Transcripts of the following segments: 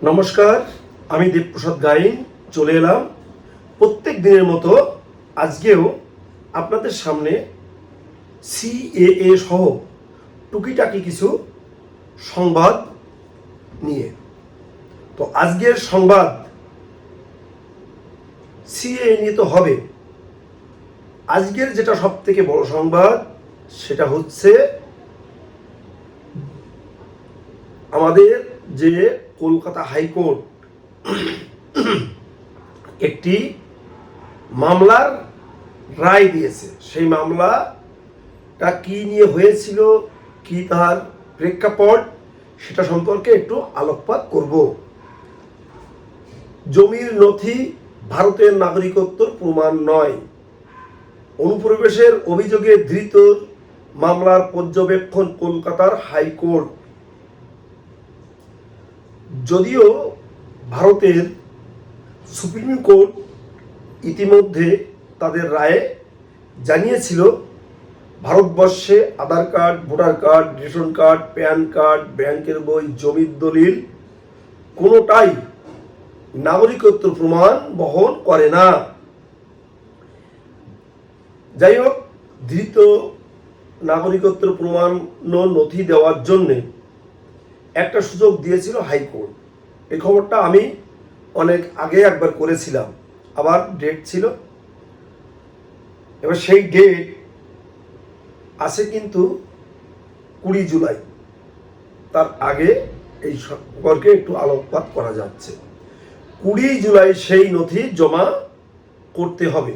নমস্কার, আমি দেবপ্রসাদ গাইন চলে এলাম প্রত্যেক দিনের মতো আজকেও আপনাদের সামনে সিএএ সহ টুকিটাকি কিছু সংবাদ নিয়ে। তো আজকের সংবাদ সিএএ নিয়ে তো হবে। আজকের যেটা সব থেকে বড় সংবাদ সেটা হচ্ছে আমাদের যে কলকাতা হাইকোর্ট একটি মামলার রায় দিয়েছে। সেই মামলাটা কি নিয়ে হয়েছিল, কি তার প্রেক্ষাপট, সেটা সম্পর্কে একটু আলোকপাত করব। জমির নথি ভারতের নাগরিকত্বর প্রমাণ নয়, অনুপ্রবেশের অভিযোগে ধৃত মামলার পর্যবেক্ষণ কলকাতার হাইকোর্ট। যদিও ভারতের সুপ্রিম কোর্ট ইতিমধ্যে তাদের রায়ে জানিয়েছিল ভারতবর্ষে Aadhaar card, voter card, ration card, PAN card, ব্যাংকের বই, জমির দলিল কোনোটাই নাগরিকত্ব প্রমাণ বহন করে না। যাই হোক, ধৃত নাগরিকত্ব প্রমাণ নথি দেওয়ার জন্যে একটা সুযোগ দিয়েছিল হাইকোর্ট। এই খবরটা আমি অনেক আগে একবার করেছিলাম, আবার ডেট ছিল। এবার সেই ডেট আছে কিন্তু 20 জুলাই। তার আগে এই সম্পর্কে একটু আলোকপাত করা যাচ্ছে। 20 জুলাই সেই নথি জমা করতে হবে।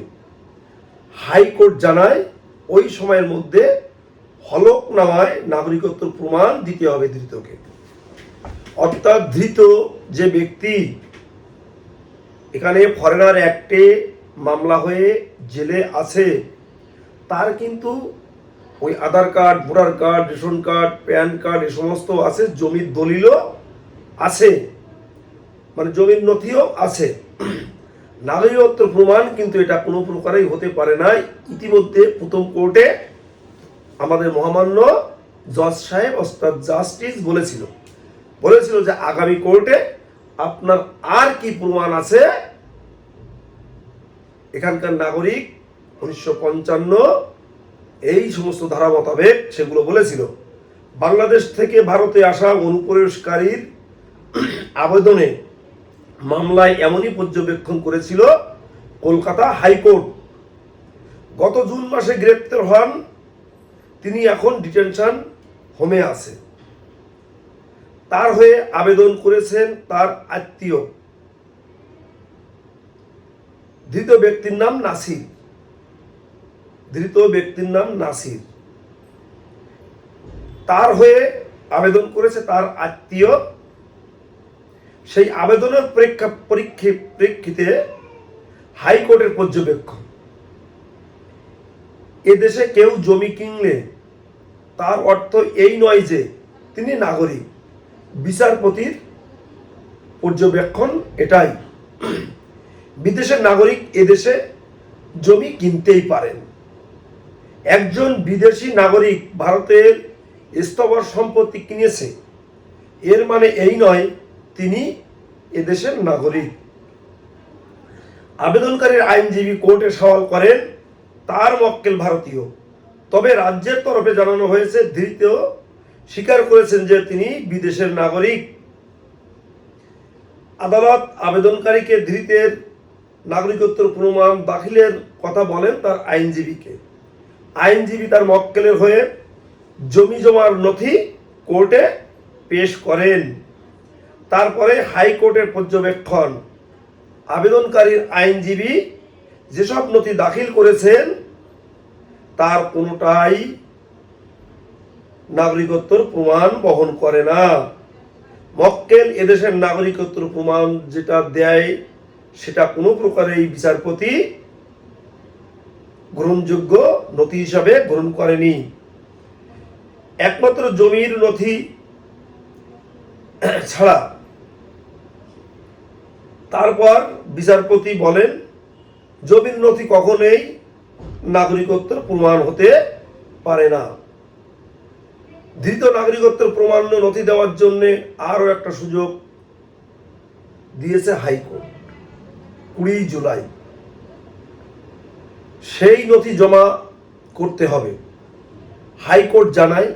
হাইকোর্ট জানায় ওই সময়ের মধ্যে হলফনামায় নাগরিকত্ব প্রমাণ দিতে হবে ধৃতকে। অর্থাৎ ধৃত যে ব্যক্তি এখানে ফরেনার অ্যাক্টে মামলা হয়ে জেলে আছে, তার কিন্তু ওই Aadhaar card, voter card, ration card, PAN card এ সমস্ত আছে, জমির দলিলও আছে, মানে জমির নথিও আছে। নাগরিকত্ব প্রমাণ কিন্তু এটা কোনো প্রকারেই হতে পারে না। ইতিমধ্যে প্রথম কোর্টে আমাদের মহামান্য জজ সাহেব অর্থাৎ জাস্টিস বলেছিল যে আগামী কোর্টে আপনার আর কি প্রমাণ আছে, এখানকার নাগরিক 1955 এই সমস্ত ধারা মোতাবেক সেগুলো বলেছিল। বাংলাদেশ থেকে ভারতে আসা অনুপ্রবেশকারীর আবেদনে মামলায় এমনই পর্যবেক্ষণ করেছিল কলকাতা হাইকোর্ট। গত জুন মাসে গ্রেপ্তার হন তিনি, এখন ডিটেনশন হোমে আছে। তার হয়ে আবেদন করেছেন তার আত্মীয়। ধৃত ব্যক্তির নাম নাসির। তার হয়ে আবেদন করেছে তার আত্মীয়। সেই আবেদনের প্রেক্ষিতে হাইকোর্টের পর্যবেক্ষণ, এদেশে কেউ জমি কিনলে তার অর্থ এই নয় যে তিনি নাগরিক। বিচারপতির পর্যবেক্ষণ এটাই। বিদেশের নাগরিক এদেশে জমি কিনতেই পারেন। একজন বিদেশি নাগরিক ভারতের স্থাবর সম্পত্তি কিনেছে, এর মানে এই নয় তিনি এদেশের নাগরিক। আবেদনকারীর আইনজীবী কোর্টে সওয়াল করেন তার মক্কেল ভারতীয়, তবে রাজ্যের তরফে জানানো হয়েছে ধৃত স্বীকার করেছেন যে তিনি বিদেশের নাগরিক। আদালত আবেদনকারীকে ধৃতের নাগরিকত্ব প্রমাণ দাখিলের কথা বলেন তার আইনজীবীকে। আইনজীবী তার মক্কেলের হয়ে জমি জমার নথি কোর্টে পেশ করেন। তারপরে হাইকোর্টের পর্যবেক্ষণ। আবেদনকারীর আইনজীবী যেসব নথি দাখিল করেছেন তার কোনোটাই নাগরিকত্বর প্রমাণ বহন করে না। মক্কেল এদেশের নাগরিকত্ব প্রমাণ যেটা দেয় সেটা কোনো প্রকারেই বিচারপতি গ্রহণযোগ্য নথি হিসাবে গ্রহণ করেনি। একমাত্র জমির নথি ছাড়া। তারপর বিচারপতি বলেন জমির নথি কখনোই নাগরিকত্বের প্রমাণ হতে পারে না। ধৃত নাগরিকত্বের প্রমাণ নথি দেওয়ার জন্য আরও একটা সুযোগ দিয়েছে হাইকোর্ট 20 জুলাই। সেই নথি জমা করতে হবে। হাইকোর্ট জানায়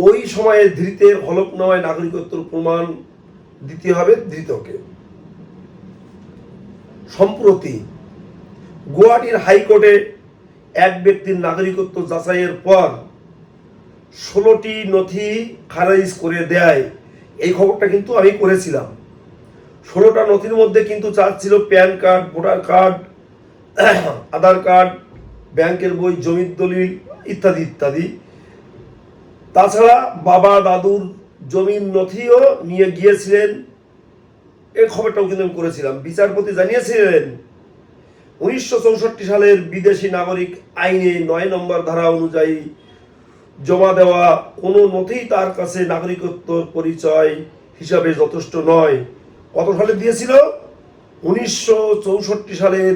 ওই সময়ে ধৃতের হলফনামায় নাগরিকত্বের প্রমাণ দিতে হবে ধৃতকে। সম্প্রতি গুয়াহাটির হাইকোর্টে এক ব্যক্তির নাগরিকত্ব যাচাইয়ের পর 16টি নথি খারিজ করে দেয়। এই খবরটা কিন্তু আমি করেছিলাম। 16টা নথির মধ্যে কিন্তু ছিল pan card, voter card, Aadhaar card, ব্যাংকের বই, জমির দলিল ইত্যাদি ইত্যাদি। তাছাড়া বাবা দাদুর জমির নথিও নিয়ে গিয়েছিলেন। এই খবরটাও কিন্তু আমি করেছিলাম। বিচারপতি জানিয়েছিলেন 1964 সালের বিদেশি নাগরিক আইনে 9 নম্বর ধারা অনুযায়ী জমা দেওয়া কোনো নথি তার কাছে নাগরিকত্বর পরিচয় হিসাবে যথেষ্ট নয়। কত সালে দিয়েছিল? 1964 সালের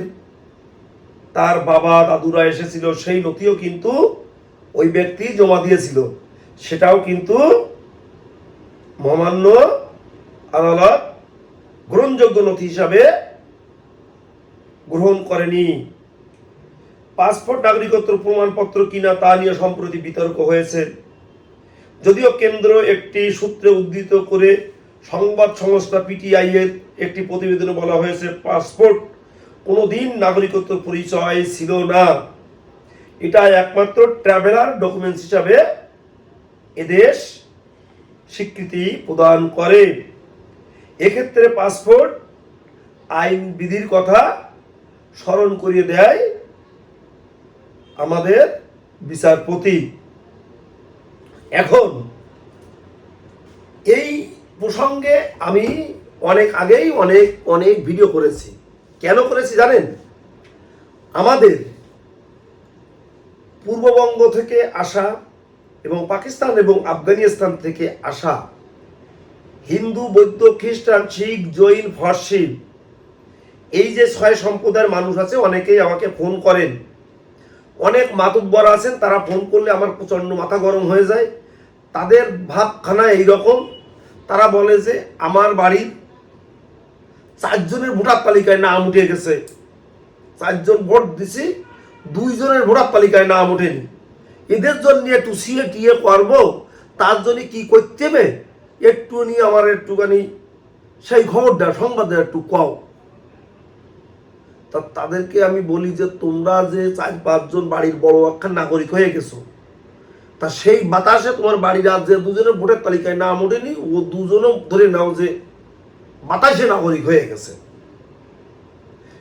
তার বাবা দাদুরা এসেছিল, সেই নথিও কিন্তু ওই ব্যক্তি জমা দিয়েছিল। সেটাও কিন্তু মহামান্য আদালত গ্রহণযোগ্য নথি হিসাবে গ্রহণ করেনি। পাসপোর্ট নাগরিকত্বের প্রমাণপত্র কিনা তা নিয়ে সম্প্রতি বিতর্ক হয়েছে। যদিও কেন্দ্র একটি সূত্রে উদ্ধৃত করে সংবাদ সংস্থা পিটিআই এর একটি প্রতিবেদনে বলা হয়েছে, পাসপোর্ট কোনোদিন নাগরিকত্বের পরিচয় ছিল না। এটা একমাত্র ট্রাভেলার ডকুমেন্টস হিসাবে এদেশ স্বীকৃতি প্রদান করে। এক্ষেত্রে পাসপোর্ট আইন বিধির কথা স্মরণ করিয়ে দেয় আমাদের বিচারপতি। এখন এই প্রসঙ্গে আমি অনেক আগেই অনেক ভিডিও করেছি। কেন করেছি জানেন? আমাদের পূর্ববঙ্গ থেকে আসা এবং পাকিস্তান এবং আফগানিস্তান থেকে আসা হিন্দু, বৌদ্ধ, খ্রিস্টান, শিখ, জৈন, ফার্সি, এই যে 6 সম্প্রদায়ের মানুষ আছে, অনেকেই আমাকে ফোন করেন। অনেক মাতব্বর আছেন, তারা ফোন করলে আমার প্রচণ্ড মাথা গরম হয়ে যায়। তাদের ভাবখানা এইরকম, তারা বলে যে আমার বাড়ির 4 জনের ভোটার তালিকায় নাম উঠে গেছে, 4 জন ভোট দিছি, 2 জনের ভোটার তালিকায় নাম ওঠেনি। এদের জন্য একটু সিএ করবো, তার জন্য কি করতে হবে একটু নিয়ে আমার একটুখানি সেই খবরটা সংবাদটা একটু কও। তা তাদেরকে আমি বলি যে তোমরা যে 4-5 জন বাড়ির বড় একখান নাগরিক হয়ে গেছো, তা সেই বাতাসে তোমার বাড়ির আর যে 2 জনের ভোটের তালিকায় নাম ওঠেনি, ও 2 জনও ধরে নাও যে বাতাসে নাগরিক হয়ে গেছে।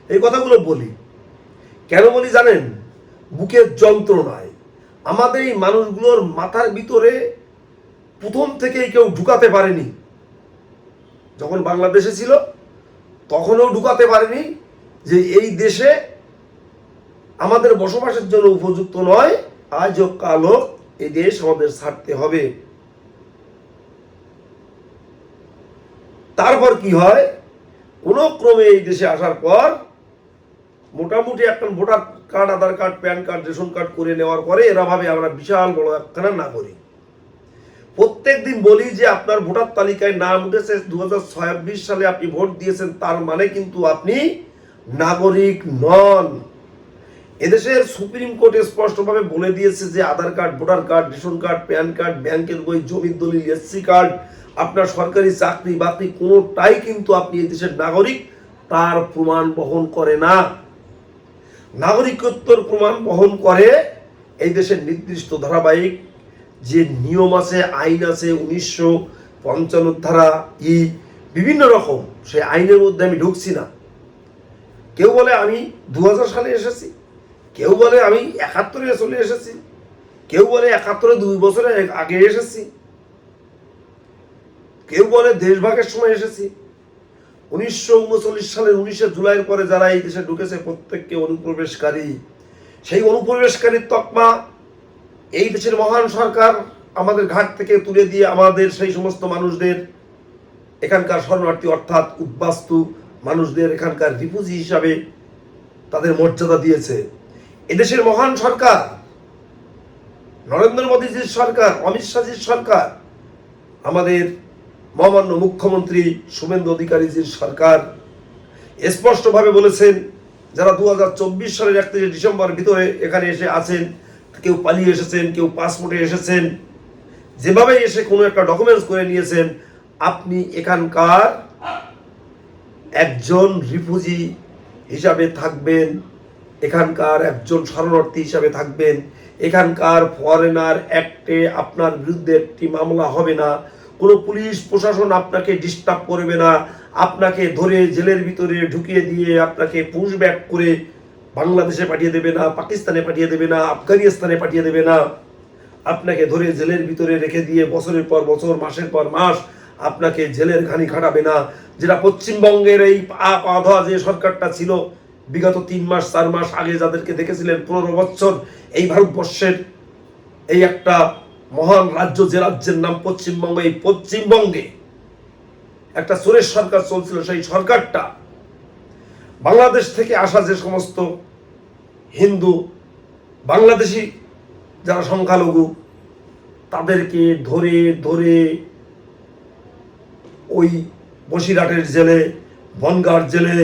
এই কথাগুলো বলি কেন বলি জানেন? বুকের যন্ত্রণায় আমাদের এই মানুষগুলোর মাথার ভিতরে প্রথম থেকেই কেউ ঢুকাতে পারেনি। যখন বাংলাদেশে ছিল তখনও ঢুকাতে পারেনি যে এই দেশে আমাদের বসবাসের জন্য উপযুক্ত নয়। আজও কালও এই দেশ আমাদের ছাড়তে হবে। তারপর কি হয়? কোন ক্রমে এই দেশে আসার পর মোটামুটি একটা voter card, Aadhaar card, PAN card, ration card করে নেওয়ার পরে এরা ভাবে আমরা বিশাল বড় একখানা নাগরিক। প্রত্যেক দিন বলি যে আপনার ভোটার তালিকায় নাম উঠেছে 2026 সালে, আপনি ভোট দিয়েছেন, তার মানে কিন্তু আপনি নাগরিক নন। এদেশের সুপ্রিম কোর্ট স্পষ্টভাবে বলে দিয়েছে যে Aadhaar card, voter card, ration card, PAN card, ব্যাংকের বই, জমির দলিল, এসসি কার্ড, আপনার সরকারি চাকরি বাকরি কোনোটাই কিন্তু আপনি এই দেশের নাগরিক তার প্রমাণ বহন করে না। নাগরিকত্বের প্রমাণ বহন করে এই দেশের নির্দিষ্ট ধারাবাহিক যে নিয়ম আছে, আইন আছে, 1955 ধারা বিভিন্ন রকম, সেই আইনের মধ্যে আমি ঢুকছি না। কেউ বলে আমি 2000 সালে এসেছি, কেউ বলে আমি 71-এ চলে এসেছি, কেউ বলে 71-এ 2 বছরের আগে এসেছি, কেউ বলে দেশভাগের সময় এসেছি। 1939 সালের 19 জুলাইয়ের পরে যারা এই দেশে ঢুকেছে প্রত্যেককে অনুপ্রবেশকারী। সেই অনুপ্রবেশকারীর তকমা এই দেশের মহান সরকার আমাদের ঘাট থেকে তুলে দিয়ে আমাদের সেই সমস্ত মানুষদের, এখানকার শরণার্থী অর্থাৎ উদ্বাস্তু মানুষদের এখানকার রিফিউজি হিসাবে তাদের মর্যাদা দিয়েছে। এদেশের মহান সরকার, নরেন্দ্র মোদীজির সরকার, অমিত শাহজির সরকার আমাদের মহামান্য মুখ্যমন্ত্রী শুভেন্দু অধিকারীজির সরকার স্পষ্টভাবে বলেছেন, যারা 2024 সালের 31 ডিসেম্বর ভিতরে এখানে এসে আছেন, কেউ পালিয়ে এসেছেন, কেউ পাসপোর্টে এসেছেন, যেভাবে এসে কোনো একটা ডকুমেন্টস করে নিয়েছেন, আপনি এখানকার একজন রিফিউজি হিসাবে থাকবেন, এখানকার একজন শরণার্থী হিসাবে থাকবেন, এখানকার ফরেনার অ্যাক্টে আপনার বিরুদ্ধে একটি মামলা হবে না, কোনো পুলিশ প্রশাসন আপনাকে ডিস্টার্ব করবে না, আপনাকে ধরে জেলের ভিতরে ঢুকিয়ে দিয়ে আপনাকে পুশব্যাক করে বাংলাদেশে পাঠিয়ে দেবে না, পাকিস্তানে পাঠিয়ে দেবে না, আফগানিস্তানে পাঠিয়ে দেবে না, আপনাকে ধরে জেলের ভিতরে রেখে দিয়ে বছরের পর বছর, মাসের পর মাস আপনাকে জেলের ঘানি খাটাবে না। যেটা পশ্চিমবঙ্গের এই পা ধোয়া যে সরকারটা ছিল বিগত 3 মাস 4 মাস আগে, যাদেরকে দেখেছিলেন 15 বছর এই ভারতবর্ষের এই একটা মহান রাজ্য, যে রাজ্যের নাম পশ্চিমবঙ্গ, এই পশ্চিমবঙ্গে একটা চোরের সরকার চলছিল, সেই সরকারটা বাংলাদেশ থেকে আসা যে সমস্ত হিন্দু বাংলাদেশি যারা সংখ্যালঘু, তাদেরকে ধরে ধরে ওই বসিরহাটের জেলে, বনগাঁর জেলে,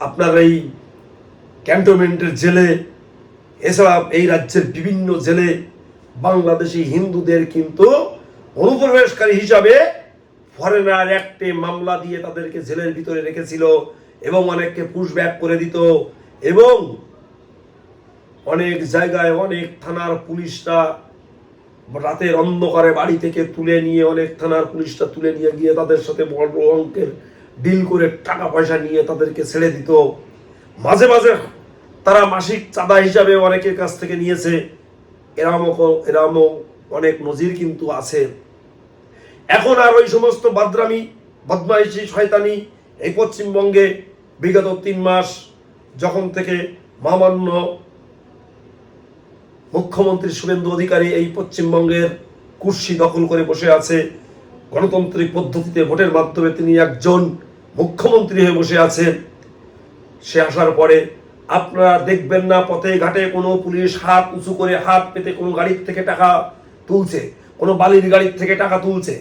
আপনার এই ক্যান্টনমেন্টের জেলে, এছাড়া এই রাজ্যের বিভিন্ন জেলে বাংলাদেশি হিন্দুদের কিন্তু অনুপ্রবেশকারী হিসাবে ফরেনার অ্যাক্টে মামলা দিয়ে তাদেরকে জেলের ভিতরে রেখেছিল এবং অনেককে পুশব্যাক করে দিত, এবং অনেক জায়গায় অনেক থানার পুলিশরা রাতের অন্ধকারে বাড়ি থেকে তুলে নিয়ে, অনেক থানার পুলিশরা তুলে নিয়ে গিয়ে তাদের সাথে বড় অঙ্কের ডিল করে টাকা পয়সা নিয়ে তাদেরকে ছেড়ে দিত। মাঝে মাঝে তারা মাসিক চাঁদা হিসাবে অনেকের কাছ থেকে নিয়েছে। এরমও অনেক নজির কিন্তু আছে। এখন আর ওই সমস্ত বাদরামি, বদমাইশি, শয়তানি এই পশ্চিমবঙ্গে বিগত 3 মাস যখন থেকে মহামান্য মুখ্যমন্ত্রী শুভেন্দু অধিকারী এই পশ্চিমবঙ্গের কুর্সি দখল করে বসে আছে, গণতান্ত্রিক পদ্ধতিতে ভোটের মাধ্যমে তিনি একজন মুখ্যমন্ত্রী হয়ে বসে আছেন, সে আসার পরে আপনারা দেখবেন না পথে ঘাটে কোনো পুলিশ হাত উঁচু করে হাত পেতে কোনো গাড়ির থেকে টাকা তুলছে, কোনো বালির গাড়ির থেকে টাকা তুলছে,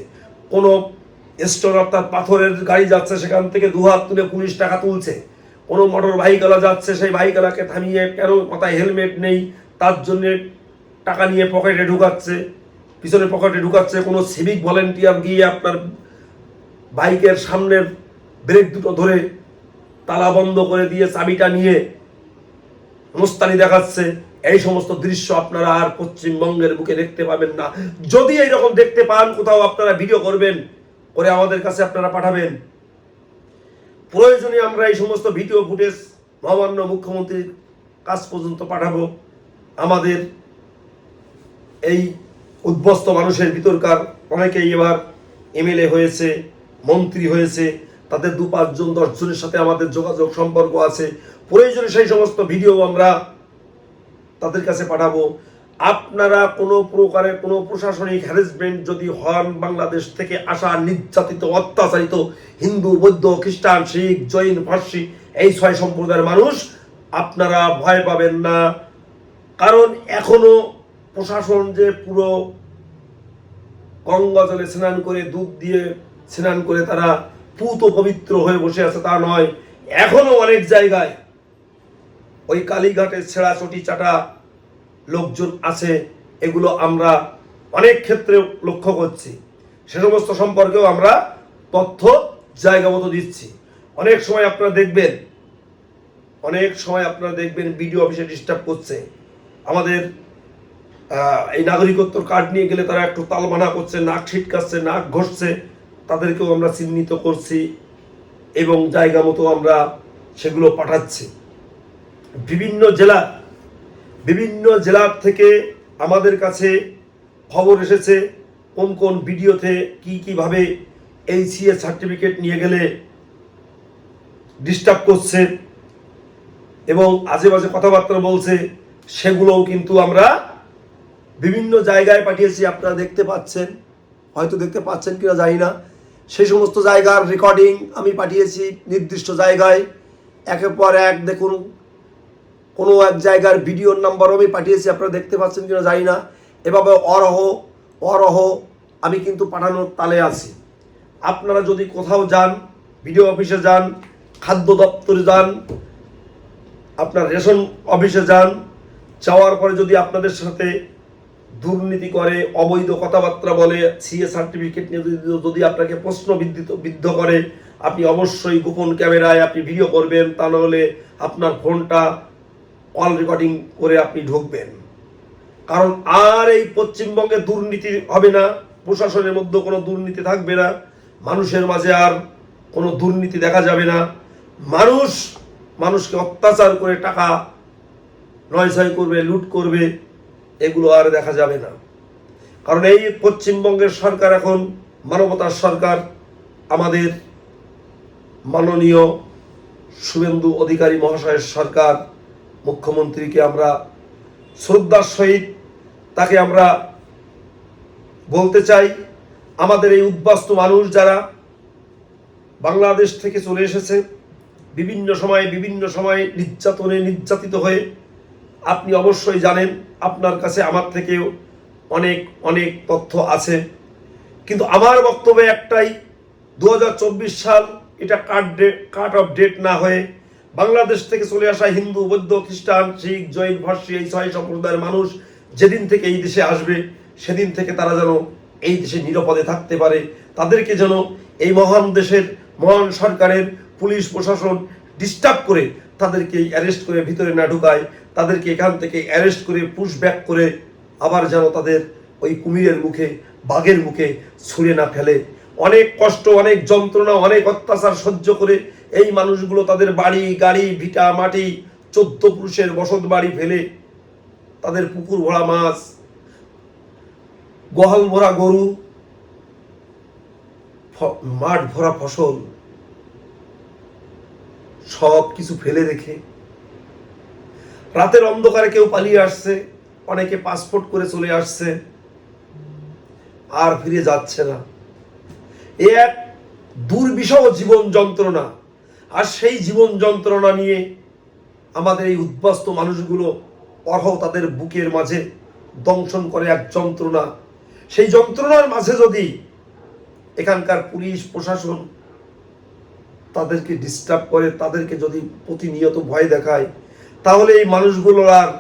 কোনো স্টোর অর্থাৎ পাথরের গাড়ি যাচ্ছে সেখান থেকে 2 হাত তুলে পুলিশ টাকা তুলছে, কোনো মোটর ভাইকালা যাচ্ছে সেই ভাইকালাকে থামিয়ে কেন মাথায় হেলমেট নেই তার জন্য টাকা নিয়ে পকেটে ঢুকাচ্ছে, পিছনে পকেটে ঢুকাচ্ছে, কোনো সিভিক ভলেন্টিয়ার গিয়ে আপনার বাইকের সামনের ব্রেক দুটো ধরে তালা বন্ধ করে দিয়ে চাবিটা নিয়ে মুস্তানি দেখাচ্ছে। এই সমস্ত দৃশ্য আপনারা আর পশ্চিমবঙ্গের বুকে দেখতে পাবেন না। যদি এইরকম দেখতে পান কোথাও, আপনারা ভিডিও করবেন, করে আমাদের কাছে আপনারা পাঠাবেন। প্রয়োজনে আমরা এই সমস্ত ভিডিও ফুটেজ মহামান্য মুখ্যমন্ত্রীর কাছ পর্যন্ত পাঠাবো। আমাদের এই উদ্বস্ত মানুষের ভিতরকার অনেকেই এবার এমএলএ হয়েছে, মন্ত্রী হয়েছে, তাদের 2-5 জন 10 জনের সাথে আমাদের যোগাযোগ সম্পর্ক আছে। প্রয়োজনে সেই সমস্ত ভিডিও আমরা তাদের কাছে পাঠাবো। আপনারা কোনো প্রকারের কোনো প্রশাসনিক হ্যারাসমেন্ট যদি হন, বাংলাদেশ থেকে আসা নির্যাতিত অত্যাচারিত হিন্দু, বৌদ্ধ, খ্রিস্টান, শিখ, জৈন, পার্সি এই 6 সম্প্রদায়ের মানুষ, আপনারা ভয় পাবেন না। কারণ এখনো প্রশাসন যে পুরো গঙ্গা জলে স্নান করে, দুধ দিয়ে স্নান করে তারা পুত পবিত্র হয়ে বসে আছে তা নয়। এখনো অনেক জায়গায় ওই কালীঘাটে ছেঁড়া চটি চাটা লোকজন আছে, এগুলো আমরা অনেক ক্ষেত্রে লক্ষ্য করছি। সে সমস্ত সম্পর্কেও আমরা তথ্য জায়গা মতো দিচ্ছি। অনেক সময় আপনারা দেখবেন বিডিও অফিসে ডিস্টার্ব করছে, আমাদের এই নাগরিকত্ব কার্ড নিয়ে গেলে তারা একটু তালবানা করছে, নাক ছিটকাচ্ছে, নাক ঘষছে, তাদেরকেও আমরা চিহ্নিত করছি এবং জায়গা মতো আমরা সেগুলো পাঠাচ্ছি। বিভিন্ন জেলার থেকে আমাদের কাছে খবর এসেছে কোন কোন ভিডিওতে কিভাবে এই সিএ সার্টিফিকেট নিয়ে গেলে ডিস্টার্ব করছে এবং আজে বাজে কথাবার্তা বলছে, সেগুলোও কিন্তু আমরা বিভিন্ন জায়গায় পাঠিয়েছি। আপনারা দেখতে পাচ্ছেন, হয়তো দেখতে পাচ্ছেন কিনা জানি না, সেই সমস্ত জায়গার রেকর্ডিং আমি পাঠিয়েছি নির্দিষ্ট জায়গায়, একের পর এক দেখুন। কোনো এক জায়গার ভিডিওর নাম্বারও আমি পাঠিয়েছি, আপনারা দেখতে পাচ্ছেন কিনা জানি না। এভাবে অরহ আমি কিন্তু পাঠানোর তালে আছি। আপনারা যদি কোথাও যান, বিডিও অফিসে যান, খাদ্য দপ্তরে যান, আপনার রেশন অফিসে যান, যাওয়ার পরে যদি আপনাদের সাথে দুর্নীতি করে, অবৈধ কথাবার্তা বলে, সিএ সার্টিফিকেট নিয়ে যদি আপনাকে প্রশ্নবিদ্ধ করে, আপনি অবশ্যই গোপন ক্যামেরায় আপনি ভিডিও করবেন, তা নাহলে আপনার ফোনটা কল রেকর্ডিং করে আপনি ঢুকবেন। কারণ আর এই পশ্চিমবঙ্গে দুর্নীতি হবে না, প্রশাসনের মধ্যে কোনো দুর্নীতি থাকবে না, মানুষের মাঝে আর কোনো দুর্নীতি দেখা যাবে না। মানুষকে অত্যাচার করে টাকা নয়ছয় করবে, লুট করবে, এগুলো আর দেখা যাবে না। কারণ এই পশ্চিমবঙ্গের সরকার এখন মানবতার সরকার। আমাদের মাননীয় শুভেন্দু অধিকারী মহাশয়ের সরকার, মুখ্যমন্ত্রীকে আমরা শ্রদ্ধার সহিত তাকে আমরা বলতে চাই, আমাদের এই উদ্বাস্তু মানুষ যারা বাংলাদেশ থেকে চলে এসেছে, বিভিন্ন সময় নির্যাতিত হয়ে, আপনি অবশ্যই জানেন, আপনার কাছে আমার থেকেও অনেক তথ্য আছে। কিন্তু আমার বক্তব্য একটাই, 2024 সাল এটা কাট অফ ডেট না হয়ে বাংলাদেশ থেকে চলে আসা হিন্দু, বৌদ্ধ, খ্রিস্টান, শিখ, জৈন, পারসি এই 6 সম্প্রদায়ের মানুষ যেদিন থেকে এই দেশে আসবে, সেদিন থেকে তারা যেন এই দেশে নিরাপদে থাকতে পারে। তাদেরকে যেন এই মহান দেশের মহান সরকারের পুলিশ প্রশাসন ডিস্টার্ব করে তাদেরকে অ্যারেস্ট করে ভিতরে না ঢুকায়, তাদেরকে এখান থেকে অ্যারেস্ট করে পুশ ব্যাক করে আবার যেন তাদের ওই কুমিরের মুখে, বাঘের মুখে ছুঁড়ে না ফেলে। অনেক কষ্ট, অনেক যন্ত্রণা, অনেক অত্যাচার সহ্য করে এই মানুষগুলো তাদের বাড়ি, গাড়ি, ভিটা মাটি, 14 পুরুষের বসত বাড়ি ফেলে, তাদের পুকুর ভরা মাছ, গোহাল ভরা গরু, মাঠ ভরা ফসল সব কিছু ফেলে রেখে রাতের অন্ধকারে কেউ পালিয়ে আসছে, অনেকে পাসপোর্ট করে চলে আসছে, আর ফিরে যাচ্ছে না। এক দুর্বিষহ জীবন যন্ত্রণা। আর সেই জীবন যন্ত্রণা নিয়ে আমাদের এই উদ্বাস্তু মানুষগুলো অর্হ তাদের বুকের মাঝে দংশন করে এক যন্ত্রণা। সেই যন্ত্রণার মাঝে যদি এখানকার পুলিশ প্রশাসন তাদেরকে ডিস্টার্ব করে, তাদেরকে যদি প্রতিনিয়ত ভয় দেখায়, তাহলে এই মানুষগুলোর আর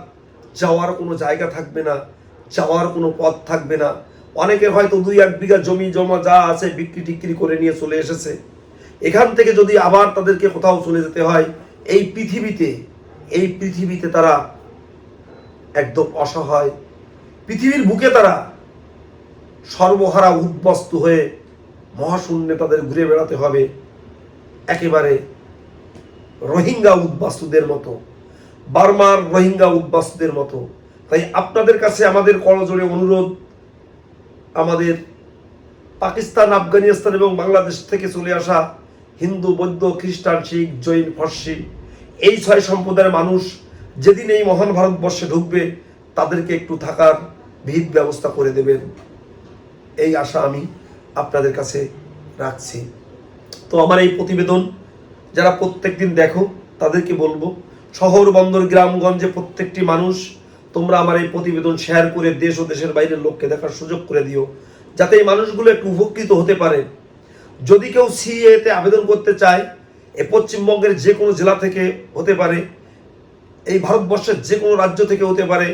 যাওয়ার কোনো জায়গা থাকবে না, যাওয়ার কোনো পথ থাকবে না। অনেকে হয়তো 2-1 বিঘা জমি জমা যা আছে বিক্রি টিক্রি করে নিয়ে চলে এসেছে। এখান থেকে যদি আবার তাদেরকে কোথাও চলে যেতে হয়, এই পৃথিবীতে তারা একদম অসহায়, পৃথিবীর বুকে তারা সর্বহারা উদ্বস্তু হয়ে মহাশূন্যে তাদের ঘুরে বেড়াতে হবে, একেবারে রোহিঙ্গা উদ্বাস্তুদের মতো, বার্মার রোহিঙ্গা উদ্বাস্তুদের মতো। তাই আপনাদের কাছে আমাদের করজোড়ে অনুরোধ, আমাদের পাকিস্তান, আফগানিস্তান এবং বাংলাদেশ থেকে চলে আসা হিন্দু, বৌদ্ধ, খ্রিস্টান, শিখ, জৈন, পারসি এই 6 সম্প্রদায়ের মানুষ যেদিন এই মহান ভারতবর্ষে ঢুকবে, তাদেরকে একটু থাকার ভিত ব্যবস্থা করে দেবেন, এই আশা আমি আপনাদের কাছে রাখছি। তো আমার এই প্রতিবেদন যারা প্রত্যেকদিন দেখো, তাদেরকে বলবো, শহর, বন্দর, গ্রামগঞ্জে প্রত্যেকটি মানুষ তোমরা আমার এই প্রতিবেদন শেয়ার করে দেশ ও দেশের বাইরের লোককে দেখার সুযোগ করে দিও, যাতে এই মানুষগুলো একটু উপকৃত হতে পারে। যদি কেউ সিএতে আবেদন করতে চায়, এ পশ্চিমবঙ্গের যে কোনো জেলা থেকে হতে পারে, এই ভারতবর্ষের যে কোনো রাজ্য থেকে হতে পারে,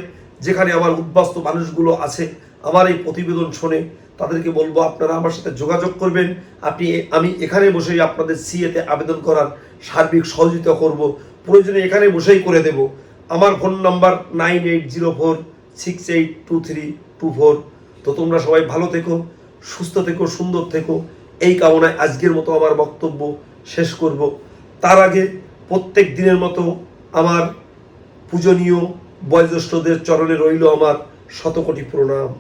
যেখানে আমার উদ্বাস্তু মানুষগুলো আছে, আমার এই প্রতিবেদন শুনে তাদেরকে বলবো আপনারা আমার সাথে যোগাযোগ করবেন। আমি এখানে বসেই আপনাদের সিএতে আবেদন করার সার্বিক সহযোগিতা করব, প্রয়োজনে এখানে বসেই করে দেব। আমার ফোন নাম্বার 9804682324। তো তোমরা সবাই ভালো থেকো, সুস্থ থেকো, সুন্দর থেকো, এই কামনায় আজকের মতো আমার বক্তব্য শেষ করব। তার আগে প্রত্যেক দিনের মতো আমার পূজনীয় বয়োজ্যেষ্ঠদের চরণে রইল আমার শতকোটি প্রণাম।